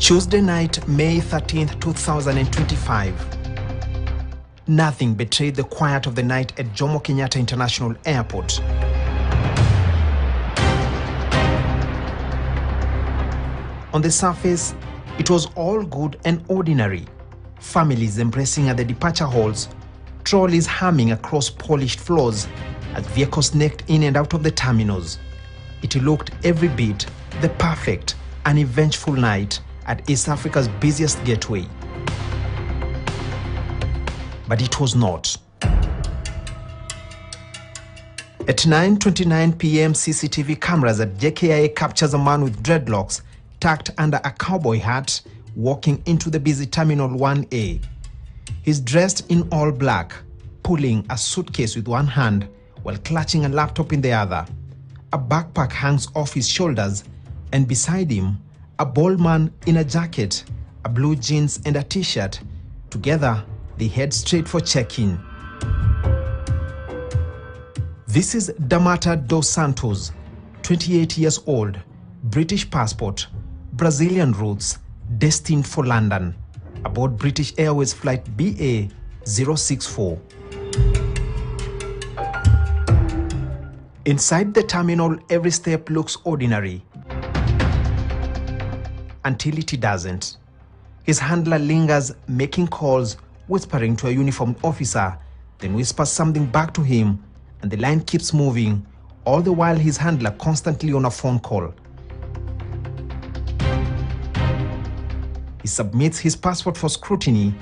Tuesday night, May 13, 2025. Nothing betrayed the quiet of the night at Jomo Kenyatta International Airport. On the surface, it was all good and ordinary. Families embracing at the departure halls, trolleys humming across polished floors as vehicles necked in and out of the terminals. It looked every bit the perfect, uneventful night at East Africa's busiest gateway. But it was not. At 9:29 p.m., CCTV cameras at JKIA captures a man with dreadlocks tucked under a cowboy hat walking into the busy Terminal 1A. He's dressed in all black, pulling a suitcase with one hand while clutching a laptop in the other. A backpack hangs off his shoulders, and beside him, a bald man in a jacket, a blue jeans and a t-shirt. Together, they head straight for check-in. This is Damata dos Santos, 28 years old, British passport, Brazilian roots, destined for London, aboard British Airways flight BA064. Inside the terminal, every step looks ordinary, until it doesn't. His handler lingers, making calls, whispering to a uniformed officer, then whispers something back to him, and the line keeps moving, all the while his handler constantly on a phone call. He submits his passport for scrutiny,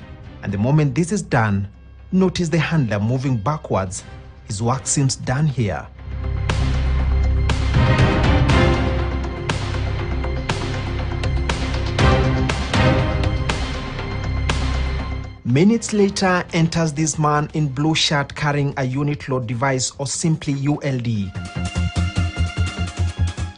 and the moment this is done, notice the handler moving backwards. His work seems done here. Minutes later, enters this man in blue shirt carrying a unit load device, or simply ULD.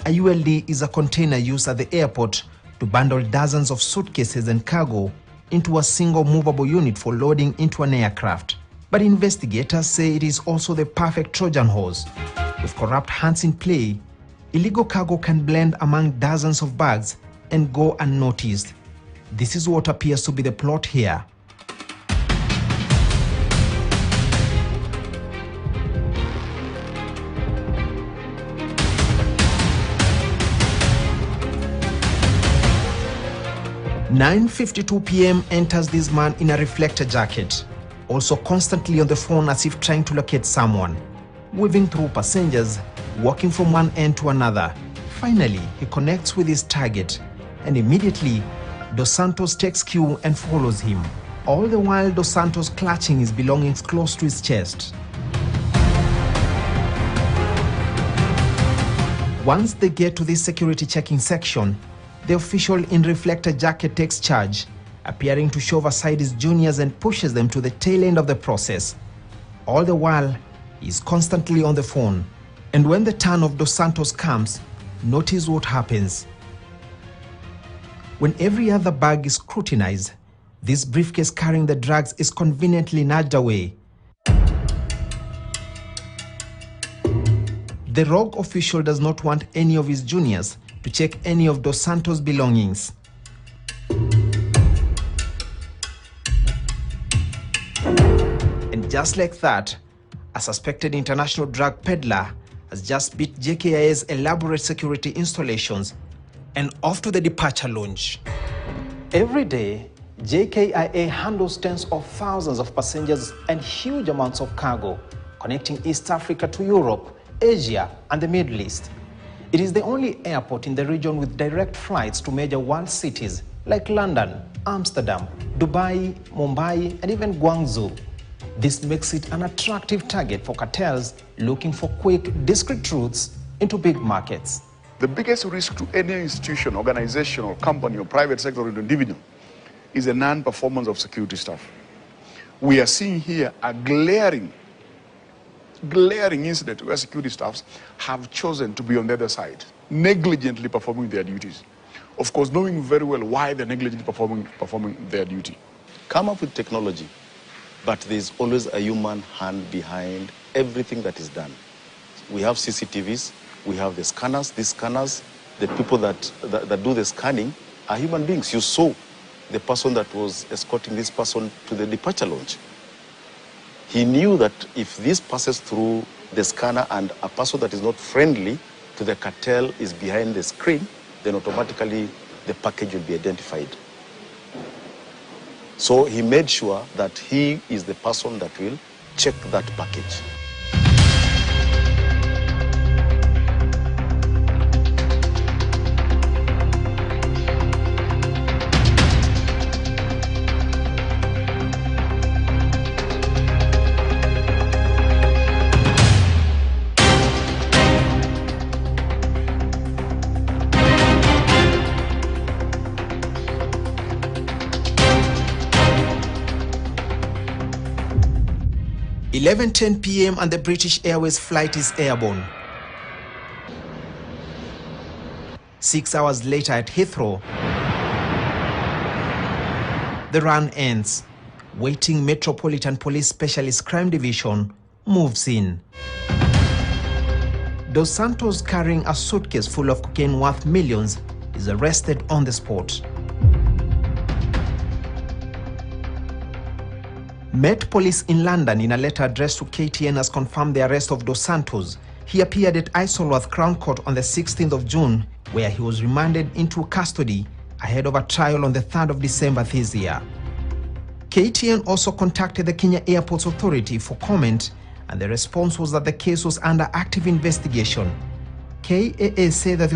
A ULD is a container used at the airport to bundle dozens of suitcases and cargo into a single movable unit for loading into an aircraft. But investigators say it is also the perfect Trojan horse. With corrupt hands in play, illegal cargo can blend among dozens of bags and go unnoticed. This is what appears to be the plot here. (9:52 p.m. enters this man in a reflector jacket, also constantly on the phone as if trying to locate someone, weaving through passengers, walking from one end to another. Finally, he connects with his target, and immediately, Dos Santos takes cue and follows him, all the while Dos Santos clutching his belongings close to his chest. Once they get to this security checking section, the official in reflector jacket takes charge, appearing to shove aside his juniors and pushes them to the tail end of the process. All the while, he's constantly on the phone. And when the turn of Dos Santos comes, notice what happens. When every other bag is scrutinized, this briefcase carrying the drugs is conveniently nudged away. The rogue official does not want any of his juniors to check any of Dos Santos' belongings. And just like that, a suspected international drug peddler has just beat JKIA's elaborate security installations and off to the departure lounge. Every day, JKIA handles tens of thousands of passengers and huge amounts of cargo, connecting East Africa to Europe, Asia, and the Middle East. It is the only airport in the region with direct flights to major world cities like London, Amsterdam, Dubai, Mumbai, and even Guangzhou. This makes it an attractive target for cartels looking for quick, discreet routes into big markets. The biggest risk to any institution, organization, or company, or private sector or individual is the non-performance of security staff. We are seeing here a glaring incident where security staffs have chosen to be on the other side, negligently performing their duties. Of course, knowing very well why they're negligently performing their duty. Come up with technology, but there's always a human hand behind everything that is done. We have CCTVs, we have the scanners, these scanners, the people that do the scanning are human beings. You saw the person that was escorting this person to the departure lounge. He knew that if this passes through the scanner and a person that is not friendly to the cartel is behind the screen, then automatically the package will be identified. So he made sure that he is the person that will check that package. At 11:10 p.m. and the British Airways flight is airborne. 6 hours later at Heathrow, the run ends. Waiting Metropolitan Police Specialist Crime Division moves in. Dos Santos, carrying a suitcase full of cocaine worth millions, is arrested on the spot. Met Police in London, in a letter addressed to KTN, has confirmed the arrest of Dos Santos. He appeared at Isleworth Crown Court on the 16th of June, where he was remanded into custody ahead of a trial on the 3rd of December this year. KTN also contacted the Kenya Airports Authority for comment, and the response was that the case was under active investigation. KAA said that the